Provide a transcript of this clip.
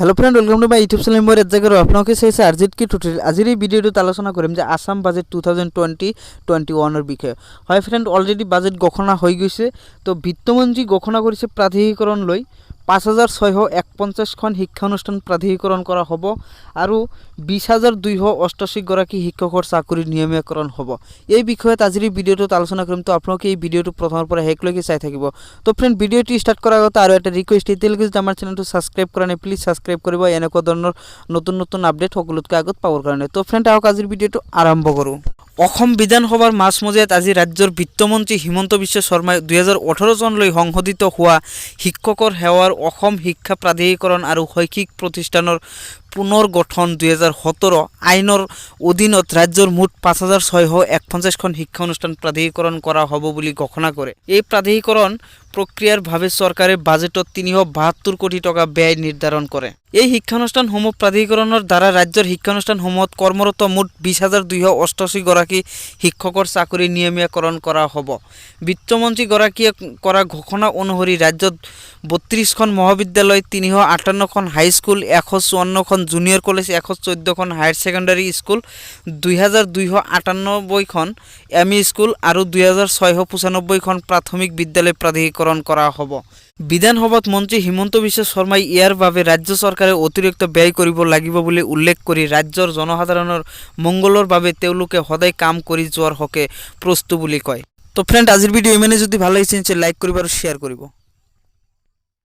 Hello friend welcome to my YouTube channel मोर एजागर आपलोके চাইছে আরজিট কি টিউটোরিয়াল আজিৰ এই ভিডিওটো আলোচনা কৰিম যে আসাম বাজেট 2020-21 এৰ বিষয়ে হয় ফ্ৰেন্ড অলৰেডি বাজেট ঘোষণা হৈ গৈছে তো বিত্তমন্ত্ৰী ঘোষণা কৰিছে প্ৰাধিকৰণ লৈ 5651 খন শিক্ষানুষ্ঠান প্ৰাধিকৰণ কৰা হ'ব আৰু 20288 গৰাকী শিক্ষকৰ চাকৰি নিয়মীকৰণ হ'ব। এই বিষয়ত আজিৰ এই ভিডিওটো আলোচনা কৰিম তো আপোনালোকে এই ভিডিওটো প্ৰথমৰ পৰা শেষলৈকে চাই থাকিব। তো ফ্ৰেন্ড ভিডিওটি স্টাৰ্ট কৰাৰ আগতে আৰু এটা ৰিকুৱেষ্ট এতিয়ালৈকে যদি আমাৰ চেনেলটো সাবস্ক্ৰাইব কৰা নাই প্লিজ সাবস্ক্ৰাইব কৰিব এনেকুৱা ধৰণৰ নতুন নতুন আপডেট সকলোতকৈ আগত পাবৰ কাৰণে। তো ফ্ৰেন্ড আহক আজিৰ ভিডিওটো আৰম্ভ কৰোঁ। অসম বিধানসভাৰ মাজমজিয়াত আজি ৰাজ্যৰ বিত্তমন্ত্ৰী হিমন্ত বিশ্ব শৰ্মাই 2018 চনলৈ সংশোধিত হোৱা শিক্ষকৰ সেৱাৰ অসম শিক্ষা প্ৰাধিকৰণ আৰু শৈক্ষিক প্ৰতিষ্ঠানৰ পুনৰ গঠন 2017 আইনৰ অধীনত ৰাজ্যৰ মুঠ 5651 খন শিক্ষানুষ্ঠান প্ৰাধিকৰণ কৰা হ'ব বুলি ঘোষণা কৰে। এই প্ৰাধিকৰণ প্ৰক্ৰিয়াৰ ভাৱে চৰকাৰে বাজেটত 372 কোটি টকা ব্যয় নিৰ্ধাৰণ কৰে। এই শিক্ষানুষ্ঠানসমূহ প্ৰাধিকৰণৰ দ্বাৰা ৰাজ্যৰ শিক্ষানুষ্ঠানসমূহত কৰ্মৰত মুঠ 20288 গৰাকী শিক্ষকৰ চাকৰি নিয়মীকৰণ কৰা হ'ব। বিত্তমন্ত্ৰী গৰাকীয়ে কৰা ঘোষণা অনুসৰি ৰাজ্যত 32 খন মহাবিদ্যালয়, 358 খন হাইস্কুল, 154 খন জুনিয়ৰ কলেজ, 114 খন হায়াৰ সেকেন্ডাৰী স্কুল, 2298 খন এমই স্কুল আৰু 2695 খন প্ৰাথমিক বিদ্যালয় প্ৰাধিকৰণ কৰা হ'ব। বিধানসভাত মন্ত্ৰী হিমন্ত বিশ্ব শৰ্মাই ইয়াৰ বাবে ৰাজ্য চৰকাৰে অতিৰিক্ত ব্যয় কৰিব লাগিব বুলি উল্লেখ কৰি ৰাজ্যৰ জনসাধাৰণৰ মংগলৰ বাবে তেওঁলোকে সদায় কাম কৰি যোৱাৰ হকে প্ৰস্তুত বুলি কয়। তো ফ্ৰেন্ড আজিৰ ভিডিও ইমানে, যদি ভাল লাগিছে লাইক কৰিব আৰু শ্বেয়াৰ কৰিব।